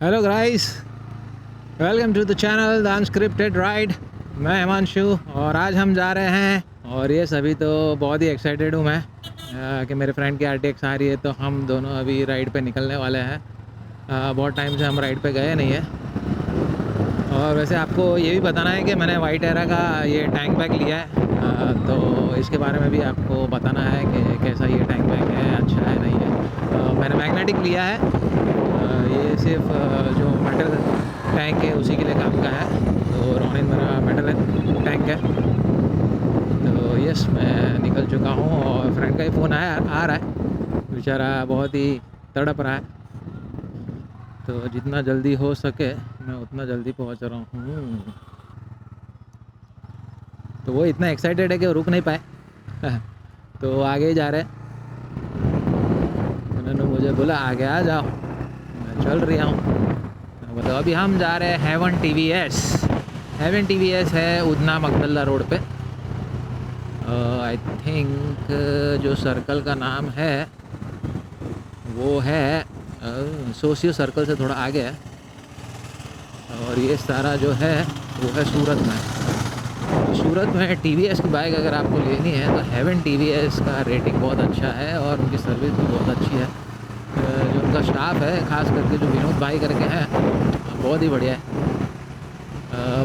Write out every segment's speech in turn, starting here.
Hello guys, welcome to the channel the unscripted ride. मैं हिमांशु और आज हम जा रहे हैं और ये सभी तो बहुत ही एक्साइटेड हूँ मैं कि मेरे फ्रेंड की RTX आ रही है, तो हम दोनों अभी राइड पे निकलने वाले हैं। बहुत टाइम से हम राइड पे गए नहीं है। और वैसे आपको ये भी बताना है कि मैंने वाइट एरा का ये टैंक बैग लिया है, तो इसके बारे में भी आपको बताना है कि कैसा ये टैंक बैग है, अच्छा है नहीं है। मैंने मैग्नेटिक लिया है। ये सिर्फ जो मेटल टैंक है उसी के लिए काम का है। तो रोनिन मेरा मेटल टैंक है। तो यस, मैं निकल चुका हूँ और फ्रेंड का ही फ़ोन आ रहा है। बेचारा बहुत ही तड़प रहा है, तो जितना जल्दी हो सके मैं उतना जल्दी पहुँच रहा हूँ। तो वो इतना एक्साइटेड है कि वो रुक नहीं पाए तो आगे ही जा रहे हैं। उन्होंने मुझे बोला आगे आ जाओ, मैं चल रहा हूँ। मतलब अभी हम जा रहे हैं हेवन TVS है उधना मकबल्ला रोड पे। आई थिंक जो सर्कल का नाम है वो है सोशियो सर्कल से थोड़ा आगे है। और ये सारा जो है वो है सूरत में। तो सूरत में TVS की बाइक अगर आपको लेनी है तो हेवन TVS का रेटिंग बहुत अच्छा है और उनकी सर्विस भी बहुत अच्छी है। जो उनका स्टाफ है, ख़ास करके जो विनोद भाई करके हैं, बहुत ही बढ़िया है।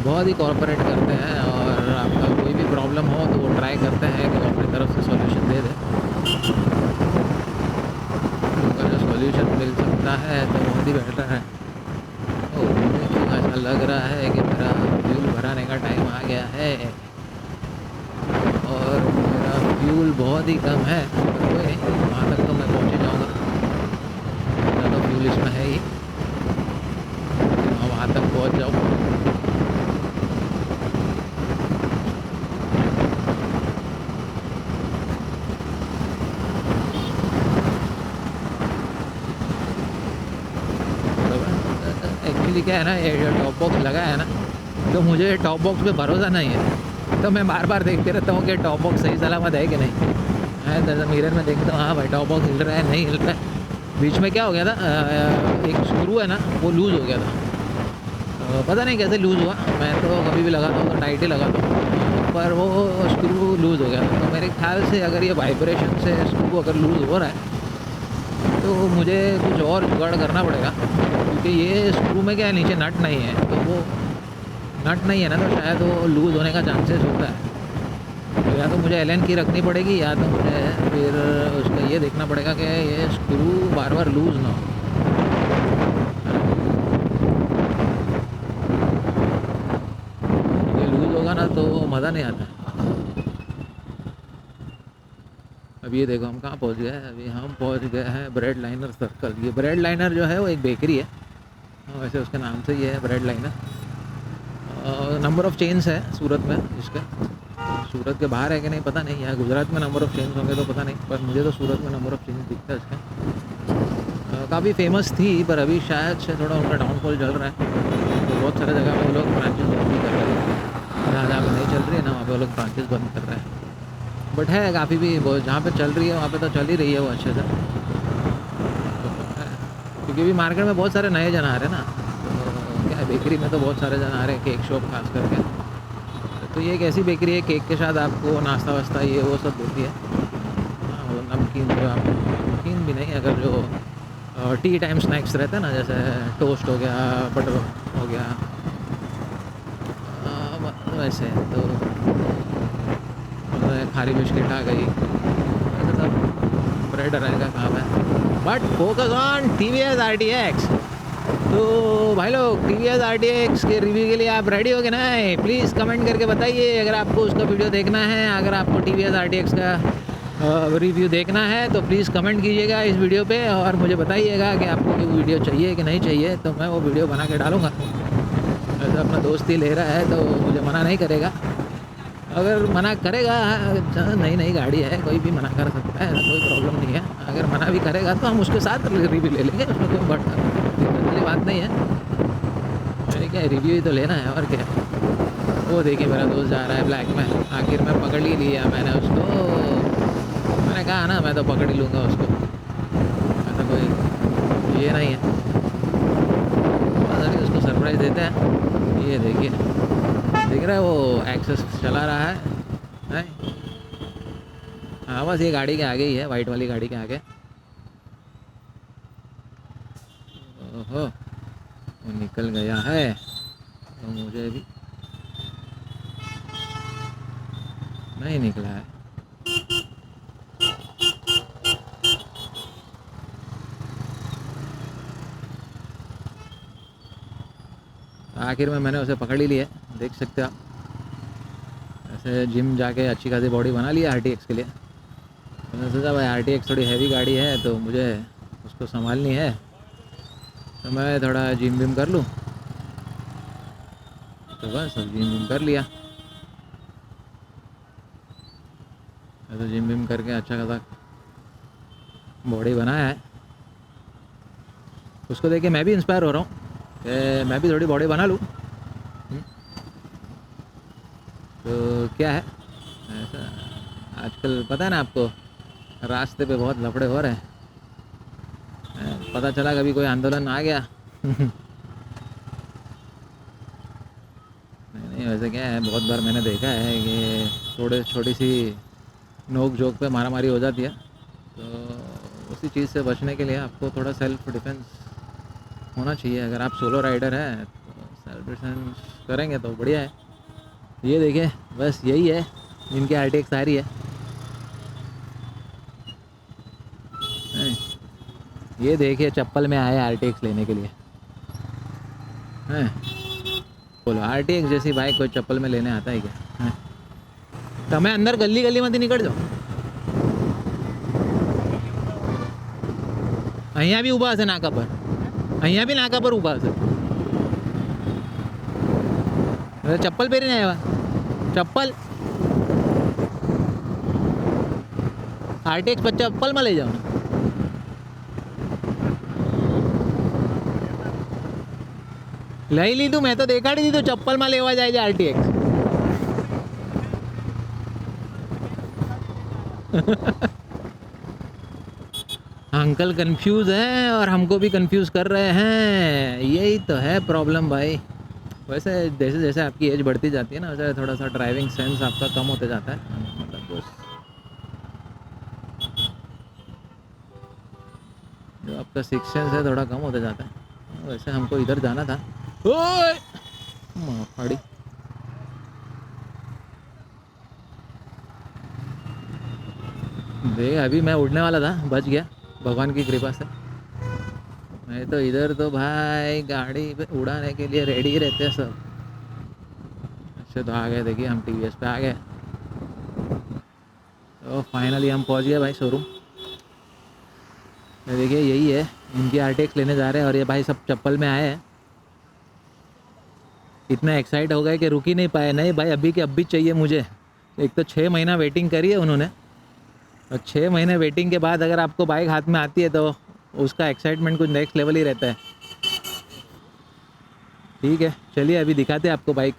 बहुत ही कोऑपरेट करते हैं और आपका कोई भी प्रॉब्लम हो तो वो ट्राई करते हैं कि वो अपनी तरफ से सॉल्यूशन दे दें। उनका जो सॉल्यूशन मिल सकता है तो बहुत ही बेटर है। मुझे ऐसा लग रहा है कि मेरा फ्यूल भराने का टाइम आ गया है और मेरा फ्यूल बहुत ही कम है, पर कोई नहीं, वहाँ तक तो मैं पहुँच ही जाऊँगा। ज़्यादा फ्यूल इसमें है ही, मैं वहाँ तक पहुँच जाऊँ। एक्चुअली क्या है ना, ये जो टॉप बॉक्स लगा है ना, तो मुझे टॉप बॉक्स पे भरोसा नहीं है। तो मैं बार बार देखते रहता हूँ कि टॉप बॉक्स सही सलामत है कि नहीं। मैं मिरर में देखता हूँ, हाँ भाई टॉप बॉक्स हिल रहा है, नहीं हिल रहा है। बीच में क्या हो गया था, एक स्क्रू है ना वो लूज़ हो गया था। पता नहीं कैसे लूज़ हुआ, मैं तो कभी भी लगाता हूँ तो टाइट ही लगाता हूँ, पर वो स्क्रू लूज़ हो गया था। तो मेरे ख्याल से अगर ये वाइब्रेशन से स्क्रू अगर लूज़ हो रहा है तो मुझे कुछ और जुगाड़ करना पड़ेगा, क्योंकि ये स्क्रू में क्या है, नीचे नट नहीं है। तो वो नट नहीं है ना, तो शायद वो लूज़ होने का चांसेस होता है। तो या तो मुझे एलन की रखनी पड़ेगी, या तो मुझे फिर उसका ये देखना पड़ेगा कि ये स्क्रू बार बार लूज़ ना हो। ये लूज़ होगा ना तो मज़ा नहीं आता। अब ये देखो हम कहाँ पहुँच गए हैं। अभी हम पहुँच गए हैं ब्रेड लाइनर सर्कल। ये ब्रेड लाइनर जो है वो एक बेकरी है, वैसे उसके नाम से ये है bread liner. Number of chains है सूरत में इसके। सूरत के बाहर है कि नहीं पता नहीं, यहाँ गुजरात में नंबर ऑफ़ चेन्स होंगे तो पता नहीं, पर मुझे तो सूरत में नंबर ऑफ़ चेन्स दिखता है इसका। काफ़ी फेमस थी, पर अभी शायद से थोड़ा उनका डाउनफॉल चल रहा है। तो बहुत सारे जगह पे वो लोग ब्रांचेस बंद भी कर रहे हैं। जहाँ जहाँ पर नहीं चल रही है ना, वहाँ पर वो लोग ब्रांचेस बंद कर रहे हैं। बट है काफ़ी भी, जहाँ पे चल रही है वहाँ पे तो चल ही रही है वो अच्छे से। क्योंकि अभी मार्केट में बहुत सारे नए जन आ रहे हैं ना, तो क्या है, बेकरी में तो बहुत सारे जन आ रहे हैं, केक शॉप खास करके। तो ये एक ऐसी बेकरी है, केक के साथ आपको नाश्ता वास्ता ये वो सब देती है। हाँ, वो नमकीन, जो आप नमकीन भी नहीं, अगर जो टी टाइम स्नैक्स रहते हैं ना, जैसे टोस्ट हो गया, बटर हो गया, वैसे तो खारी बिस्किट आ गई, ऐसा सब ब्रेड रहेगा काम है। But focus on TVS RTX। तो भाई लोग, TVS RTX के रिव्यू के लिए आप रेडी हो गए ना? प्लीज़ कमेंट करके बताइए अगर आपको उसका वीडियो देखना है। अगर आपको TVS RTX का रिव्यू देखना है तो प्लीज़ कमेंट कीजिएगा इस वीडियो पे और मुझे बताइएगा कि आपको वो वीडियो चाहिए कि नहीं चाहिए, तो मैं वो वीडियो बना के डालूँगा। ऐसा अपना दोस्त ही ले रहा है तो मुझे मना नहीं करेगा। अगर मना करेगा, नई नई गाड़ी है, कोई भी मना कर सकता है, कोई प्रॉब्लम नहीं है। अगर मना भी करेगा तो हम उसके साथ रिव्यू ले लेंगे, उसमें कोई बड़ा दिक्कत वाली बात नहीं है। मेरे क्या रिव्यू ही तो लेना है, और क्या। वो देखिए मेरा दोस्त जा रहा है ब्लैक में, आखिर में पकड़ ही लिया मैंने उसको। मैंने कहा ना, मैं तो पकड़ ही लूँगा उसको, ऐसा कोई ये नहीं है। गाइस देते हैं। ये देखिए, दिख रहा है वो एक्सेस चला रहा है? हाँ बस ये गाड़ी के आगे ही है, वाइट वाली गाड़ी के आगे। ओहो, वो निकल गया है तो मुझे भी नहीं निकला है। आखिर में मैंने उसे पकड़ ही लिया, देख सकते हो आप। ऐसे जिम जाके अच्छी खासी बॉडी बना लिया RTX के लिए। तो मैंने सोचा भाई RTX थोड़ी हैवी गाड़ी है तो मुझे उसको संभालनी है, तो मैं थोड़ा जिम विम कर लूँ। तो बस अब जिम विम कर लिया। तो जिम विम करके अच्छा खासा बॉडी बनाया है। उसको देख के मैं भी इंस्पायर हो रहा हूँ कि मैं भी थोड़ी बॉडी बना लूँ। तो क्या है ऐसा, आजकल पता है ना आपको, रास्ते पे बहुत लफड़े हो रहे हैं। पता चला कभी कोई आंदोलन आ गया। नहीं वैसे क्या है, बहुत बार मैंने देखा है कि छोटी सी नोक झोंक पे मारामारी हो जाती है। तो उसी चीज़ से बचने के लिए आपको थोड़ा सेल्फ डिफेंस होना चाहिए। अगर आप सोलो राइडर हैं तो सेल्फ डिफेंस करेंगे तो बढ़िया है। ये देखिए, बस यही है जिनकी RTX आ रही है। ये देखिए, चप्पल में आए RTX लेने के लिए। हैं, बोलो RTX जैसी बाइक कोई चप्पल में लेने आता है क्या? तो मैं अंदर गली गली में निकल जाओ। અહીંયા બી ઊભા હશે નાકા પર, અહીંયા બી નાકા પર ઊભા હશે। ચપ્પલ પહેરીને આવ્યા, ચપ્પલ RTX પર ચપ્પલમાં લઈ જાઓ। લઈ લીધું મેં તો, દેખાડી દીધું ચપ્પલમાં લેવા જાય છે RTX। अंकल कंफ्यूज हैं और हमको भी कंफ्यूज कर रहे हैं, यही तो है प्रॉब्लम भाई। वैसे जैसे जैसे आपकी एज बढ़ती जाती है ना, वैसे थोड़ा सा ड्राइविंग सेंस आपका कम होते जाता है। मतलब जो आपका सिक्स सेंस है थोड़ा कम होते जाता है। वैसे हमको इधर जाना था। ओए माड़ी, देख अभी मैं उड़ने वाला था, बच गया भगवान की कृपा से। नहीं तो इधर तो भाई गाड़ी पे उड़ाने के लिए रेडी ही रहते हैं सब। अच्छे तो आ गए, देखिए हम TVS पे आ गए। तो फाइनली हम पहुंच गए भाई शोरूम। देखिए यही है, इनकी RTX लेने जा रहे हैं और ये भाई सब चप्पल में आए हैं। इतना एक्साइट हो गए कि रुक ही नहीं पाए। नहीं भाई, अभी के अभी चाहिए मुझे। एक तो 6 महीना वेटिंग करी है उन्होंने, और 6 महीने वेटिंग के बाद अगर आपको बाइक हाथ में आती है तो उसका एक्साइटमेंट कुछ नेक्स्ट लेवल ही रहता है। ठीक है, चलिए अभी दिखाते हैं आपको बाइक।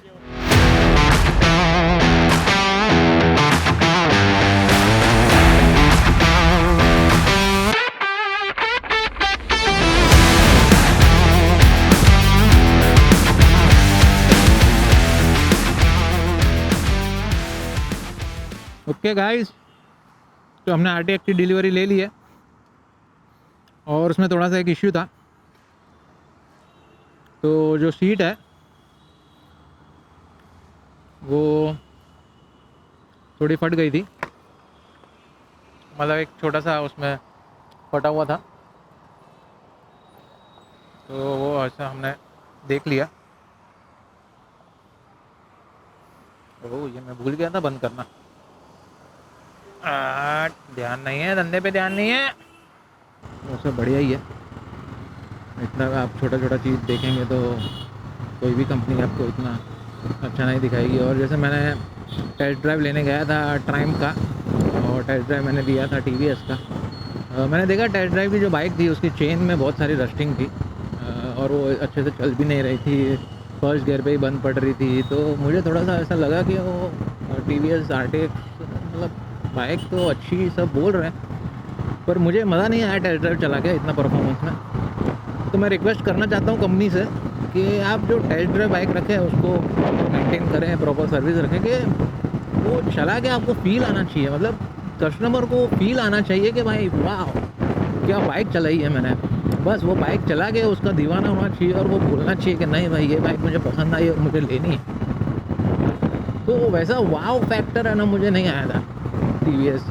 ओके गाइस, तो हमने RTX की डिलीवरी ले ली है और उसमें थोड़ा सा एक इश्यू था। तो जो सीट है वो थोड़ी फट गई थी, मतलब एक छोटा सा उसमें फटा हुआ था। तो वो ऐसा हमने देख लिया। ओह, ये मैं भूल गया था बंद करना। ध्यान नहीं है, धंधे पे ध्यान नहीं है। वैसे बढ़िया ही है, इतना आप छोटा छोटा चीज़ देखेंगे तो कोई भी कंपनी आपको इतना अच्छा नहीं दिखाएगी। और जैसे मैंने टेस्ट ड्राइव लेने गया था ट्राइम का, और टेस्ट ड्राइव मैंने दिया था TVS का। मैंने देखा टेस्ट ड्राइव की जो बाइक थी उसकी चेन में बहुत सारी रस्टिंग थी, और वो अच्छे से चल भी नहीं रही थी, फर्स्ट गियर पे ही बंद पड़ रही थी। तो मुझे थोड़ा सा ऐसा लगा कि वो TVS RTX मतलब बाइक तो अच्छी सब बोल रहे हैं, पर मुझे मज़ा नहीं आया टेस्ट ड्राइव चला के इतना परफॉर्मेंस में। तो मैं रिक्वेस्ट करना चाहता हूँ कंपनी से कि आप जो टेस्ट ड्राइव बाइक रखें उसको मेंटेन करें, प्रॉपर सर्विस रखें, कि वो चला के आपको फील आना चाहिए, मतलब कस्टमर को फील आना चाहिए कि भाई वाह क्या बाइक चलाई है मैंने। बस वो बाइक चला के उसका दीवाना होना चाहिए और वो बोलना चाहिए कि नहीं भाई ये बाइक मुझे पसंद आई और मुझे लेनी है। तो वैसा वाव फैक्टर है ना, मुझे नहीं आया था TVS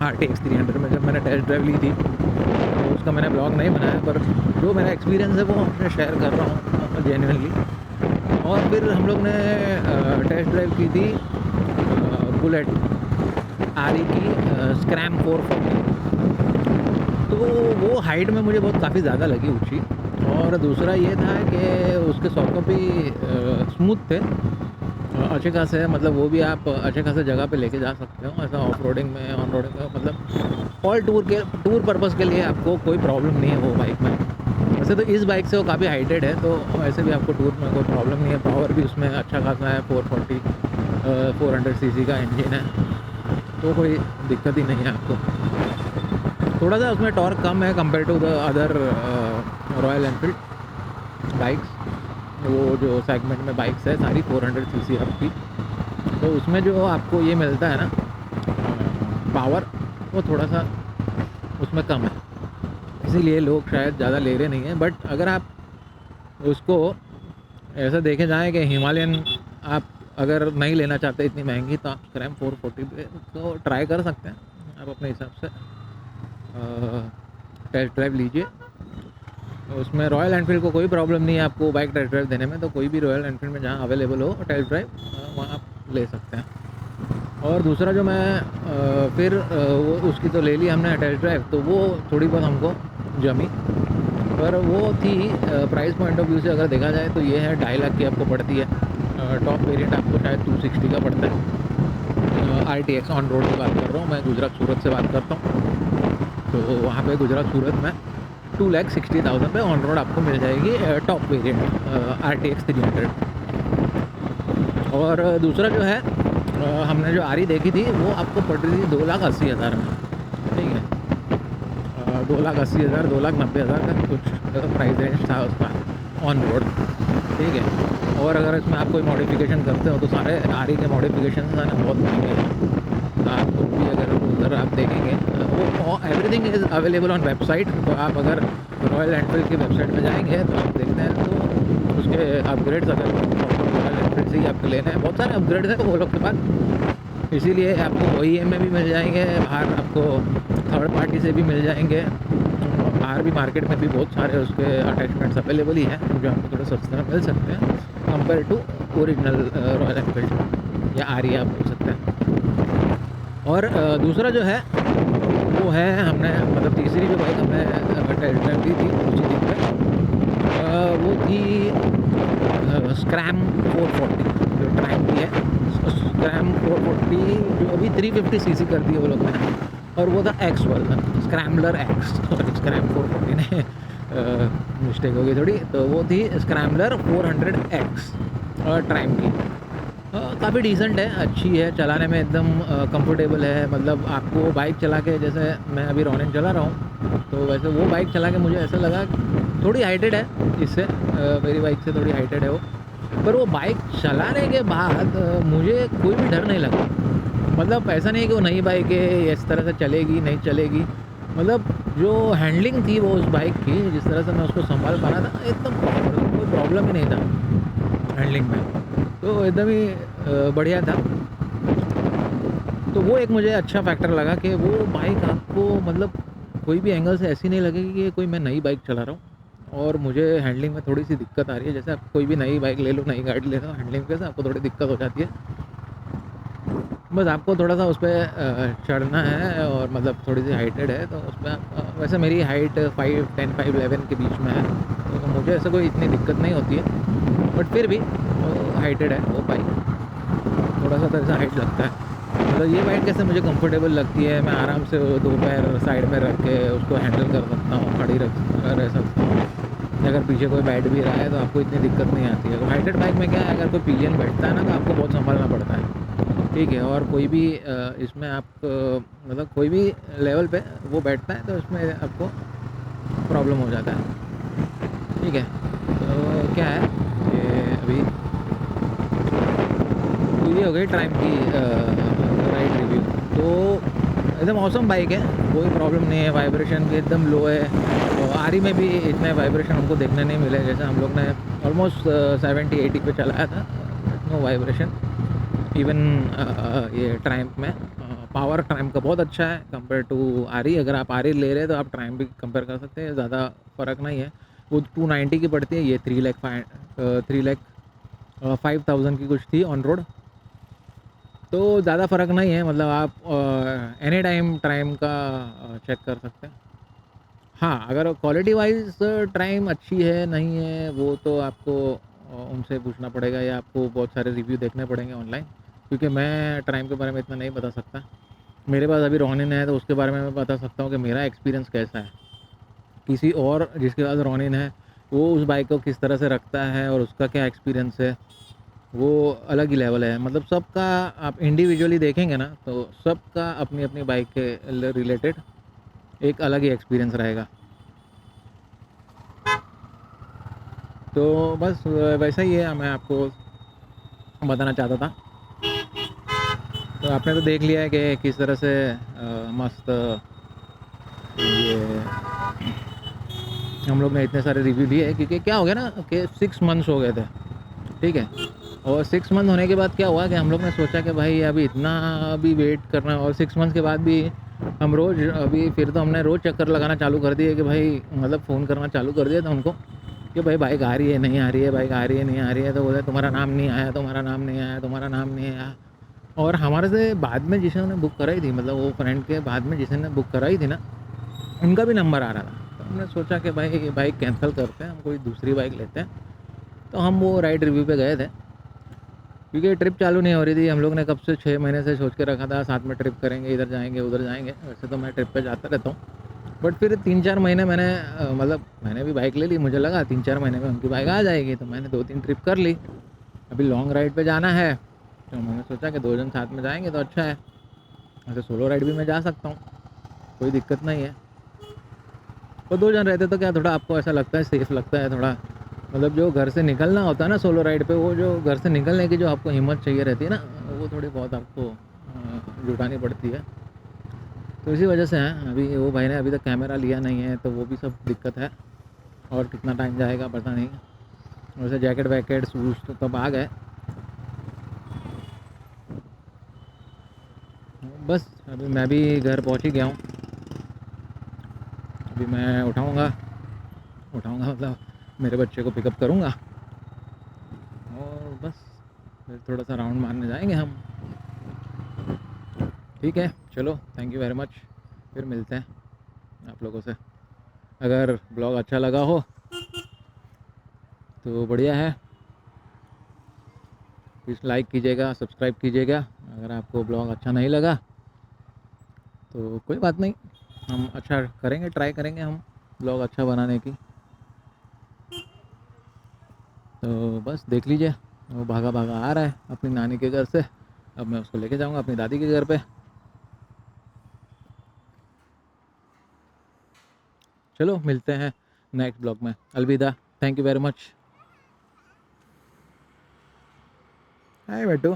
RTX 300 में जब मैंने टेस्ट ड्राइव ली थी। तो उसका मैंने ब्लॉग नहीं बनाया, पर जो मेरा एक्सपीरियंस है वो मैं शेयर कर रहा हूँ जेन्युइनली। और फिर हम लोग ने टेस्ट ड्राइव की थी बुलेट RE की स्क्रैम 440। तो वो हाइट में मुझे बहुत काफ़ी ज़्यादा लगी ऊँची, और दूसरा ये था कि उसके सॉकेट भी स्मूथ थे, अच्छे खासे, मतलब वो भी आप अच्छे खासे जगह पे लेके जा सकते हो, ऐसा ऑफ रोडिंग में, ऑन रोडिंग में, मतलब ऑल टूर पर्पज़ के लिए आपको कोई प्रॉब्लम नहीं है वो बाइक में। वैसे तो इस बाइक से वो काफ़ी हाइटेड है, तो वैसे भी आपको टूर में कोई प्रॉब्लम नहीं है। पावर भी उसमें अच्छा खासा है, 400 cc का इंजन है, तो कोई दिक्कत ही नहीं है आपको। थोड़ा सा उसमें टॉर्क कम है compare to the other Royal Enfield bikes. वो जो सेगमेंट में बाइक्स है सारी 400 cc आपकी, तो उसमें जो आपको ये मिलता है ना पावर, वो थोड़ा सा उसमें कम है, इसीलिए लोग शायद ज़्यादा ले रहे नहीं हैं। बट अगर आप उसको ऐसा देखे जाएँ कि हिमालयन आप अगर नहीं लेना चाहते इतनी महंगी, तो आप स्क्रैम 440 पे तो ट्राई कर सकते हैं, आप अपने हिसाब से टेस्ट ड्राइव लीजिए। उसमें रॉयल एनफील्ड को कोई प्रॉब्लम नहीं है आपको बाइक टेस्ट ड्राइव देने में, तो कोई भी रॉयल एनफील्ड में जहाँ अवेलेबल हो टेस्ट ड्राइव वहाँ आप ले सकते हैं। और दूसरा जो मैं फिर वो उसकी तो ले ली हमने टेस्ट ड्राइव, तो वो थोड़ी बहुत हमको जमी, पर वो थी प्राइस पॉइंट ऑफ व्यू से अगर देखा जाए तो ये है 2.5 लाख की आपको पड़ती है। टॉप वेरिएंट आपको शायद 260 का पड़ता है। RTX ऑन रोड की बात कर रहा हूँ मैं, गुजरात सूरत से बात करता हूँ। तो वहाँ पे गुजरात सूरत में 2,60,000 पे ऑन रोड आपको मिल जाएगी टॉप वेरिएंट RTX 300। और दूसरा जो है हमने जो RE देखी थी वो आपको पड़ रही थी 2,80,000 में, ठीक है। 2,80,000 2,90,000 का कुछ प्राइस रेंज था उसका ऑन रोड, ठीक है। और अगर इसमें आप कोई मॉडिफिकेशन करते हो तो सारे RE के मॉडिफिकेशन ना बहुत महंगे हैं, तो आपको भी अगर उधर आप देखेंगे वो everything is available on website. तो आप अगर रॉयल एनफील्ड की वेबसाइट में जाएंगे तो आप देखते हैं तो उसके अपग्रेड्स अगर रॉयल एनफील्ड से ही आपको लेना है, बहुत सारे अपग्रेड्स हैं वो लोग के पास, इसीलिए आपको OEM में भी मिल जाएंगे, बाहर आपको थर्ड पार्टी से भी मिल जाएंगे, बाहर भी मार्केट में भी बहुत सारे उसके अटैचमेंट्स अवेलेबल ही हैं जो आपको थोड़े सस्ते में मिल सकते हैं compare to original Royal Enfield या RE आप बोल सकते हैं। और दूसरा जो है वो है हमने मतलब तीसरी जो बाइक हमने टेस्ट ड्राइव दी थी उसी दिन पे, वो थी स्क्रैम 440 जो ट्राइम की है। स्क्रैम 440 जो अभी 350 cc कर दी है वो लोग ने, और वो था X version, scrambler X, sorry scrum 440 ने मिस्टेक हो गई थोड़ी, तो वो थी स्क्रैम्बलर 400X ट्राइम की। काफ़ी डिसेंट है, अच्छी है, चलाने में एकदम कंफर्टेबल है। मतलब आपको बाइक चला के, जैसे मैं अभी रॉनिन चला रहा हूँ, तो वैसे वो बाइक चला के मुझे ऐसा लगा थोड़ी हाइटेड है इससे, मेरी बाइक से थोड़ी हाइटेड है वो, पर वो बाइक चलाने के बाद मुझे कोई भी डर नहीं लगा। मतलब ऐसा नहीं है कि वो नई बाइक है इस तरह से चलेगी नहीं चलेगी, मतलब जो हैंडलिंग थी वो उस बाइक की, जिस तरह से मैं उसको संभाल पा रहा था एकदम कोई प्रॉब्लम ही नहीं था हैंडलिंग में, तो एकदम ही बढ़िया था। तो वो एक मुझे अच्छा फैक्टर लगा कि वो बाइक आपको मतलब कोई भी एंगल से ऐसी नहीं लगेगी कि कोई मैं नई बाइक चला रहा हूँ और मुझे हैंडलिंग में थोड़ी सी दिक्कत आ रही है। जैसे आप कोई भी नई बाइक ले लो, नई गाड़ी ले लो, हैंडलिंग के से आपको थोड़ी दिक्कत हो जाती है, बस आपको थोड़ा सा उस पर चढ़ना है, और मतलब थोड़ी सी हाइटेड है तो उस पर वैसे मेरी हाइट 5'10" 5'11" के बीच में है, तो मुझे ऐसे कोई इतनी दिक्कत नहीं होती है, बट फिर भी हाइटेड है वो बाइक, थोड़ा सा तो ऐसा हाइट लगता है। मतलब ये बाइक कैसे मुझे कंफर्टेबल लगती है, मैं आराम से दो पैर साइड में रख के उसको हैंडल कर सकता हूँ, खड़ी रह सकता हूँ। अगर पीछे कोई बैठ भी रहा है तो आपको इतनी दिक्कत नहीं आती है। हाइटेड बाइक में क्या है, अगर कोई पिलियन बैठता है ना तो आपको बहुत संभालना पड़ता है, ठीक है। और कोई भी इसमें आप मतलब कोई भी लेवल पे वो बैठता है तो इसमें आपको प्रॉब्लम हो जाता है, ठीक है। तो क्या है कि अभी तो ये हो गई ट्राइम की राइड रिव्यू। तो एकदम औसम बाइक है, कोई प्रॉब्लम नहीं है, वाइब्रेशन भी एकदम लो है। और आरी में भी इतने वाइब्रेशन हमको देखने नहीं मिले, जैसे हम लोग ने ऑलमोस्ट 70-80 पे चलाया था, नो वाइब्रेशन। इवन ये ट्राइम्फ में पावर ट्राइम्फ का बहुत अच्छा है कंपेयर टू आरी। अगर आप आरी ले रहे हैं तो आप ट्राइम्फ भी कंपेयर कर सकते हैं, ज़्यादा फ़र्क नहीं है। वो 290 की पड़ती है, ये 3,05,000 की कुछ थी ऑन रोड। तो ज़्यादा फ़र्क नहीं है, मतलब आप एनी टाइम ट्राइम का चेक कर सकते हैं। हाँ, अगर क्वालिटी वाइज ट्राइम अच्छी है नहीं है वो तो आपको उनसे पूछना पड़ेगा, या आपको बहुत सारे रिव्यू देखने पड़ेंगे ऑनलाइन, क्योंकि मैं ट्राइम के बारे में इतना नहीं बता सकता। मेरे पास अभी रॉनिन है तो उसके बारे में मैं बता सकता हूँ कि मेरा एक्सपीरियंस कैसा है। किसी और जिसके पास रॉनिन है वो उस बाइक को किस तरह से रखता है और उसका क्या एक्सपीरियंस है, वो अलग ही लेवल है। मतलब सबका आप इंडिविजुअली देखेंगे ना तो सबका अपनी अपनी बाइक के रिलेटेड एक अलग ही एक्सपीरियंस रहेगा। तो बस वैसा ही है, मैं आपको बताना चाहता था। तो आपने तो देख लिया है कि किस तरह से मस्त ये हम लोग ने इतने सारे रिव्यू दिए, क्योंकि क्या हो गया ना कि 6 मंथ्स हो गए थे, ठीक है। और 6 मंथ होने के बाद क्या हुआ कि हम लोग ने सोचा कि भाई अभी इतना अभी वेट करना, और 6 मंथ्स के बाद भी हम रोज़ अभी फिर तो हमने रोज़ चक्कर लगाना चालू कर दिए कि भाई मतलब फ़ोन करना चालू कर दिया था उनको कि भाई बाइक आ रही है नहीं आ रही है, बाइक आ रही है नहीं आ रही है। तो बोले तुम्हारा नाम नहीं आया, तुम्हारा नाम नहीं आया, तुम्हारा नाम नहीं आया। और हमारे से बाद में जिसने बुक कराई थी, मतलब वो फ्रेंड के बाद में जिसने बुक कराई थी ना, उनका भी नंबर आ रहा था। तो हमने सोचा कि भाई ये बाइक कैंसिल करते हैं, हम कोई दूसरी बाइक लेते हैं। तो हम वो राइड रिव्यू पे गए थे, क्योंकि ट्रिप चालू नहीं हो रही थी। हम लोग ने कब से 6 महीने से सोच के रखा था साथ में ट्रिप करेंगे, इधर जाएंगे उधर जाएंगे। वैसे तो मैं ट्रिप पे जाता रहता हूँ, बट फिर 3-4 महीने मैंने मतलब मैंने भी बाइक ले ली, मुझे लगा 3-4 महीने में उनकी बाइक आ जाएगी, तो मैंने 2-3 ट्रिप कर ली। अभी लॉन्ग राइड पे जाना है तो मैंने सोचा कि 2 जन साथ में जाएंगे तो अच्छा है। वैसे सोलो राइड भी मैं जा सकता हूँ, कोई दिक्कत नहीं है। तो 2 जन रहते तो क्या थोड़ा आपको ऐसा लगता है, सेफ़ लगता है थोड़ा। मतलब जो घर से निकलना होता है ना सोलो राइड पे, वो जो घर से निकलने की जो आपको हिम्मत चाहिए रहती है ना, वो थोड़ी बहुत आपको जुटानी पड़ती है। तो इसी वजह से है। अभी वो भाई ने अभी तक कैमरा लिया नहीं है, तो वो भी सब दिक्कत है। और कितना टाइम जाएगा पता नहीं। वैसे जैकेट वैकेट शूज़ तो तब आ गए। बस अभी मैं भी घर पहुंच ही गया हूँ। अभी मैं उठाऊँगा मतलब मेरे बच्चे को पिकअप करूँगा, और बस फिर थोड़ा सा राउंड मारने जाएंगे हम। ठीक है, चलो, थैंक यू वेरी मच। फिर मिलते हैं आप लोगों से। अगर ब्लॉग अच्छा लगा हो तो बढ़िया है, प्लीज़ लाइक कीजिएगा, सब्सक्राइब कीजिएगा। अगर आपको ब्लॉग अच्छा नहीं लगा तो कोई बात नहीं, हम अच्छा करेंगे, ट्राई करेंगे हम ब्लॉग अच्छा बनाने की। तो बस देख लीजिए, वो भागा भागा आ रहा है अपनी नानी के घर से। अब मैं उसको लेके जाऊंगा अपनी दादी के घर पे। चलो मिलते हैं नेक्स्ट ब्लॉग में। अलविदा, thank you very much. Hi बेटू।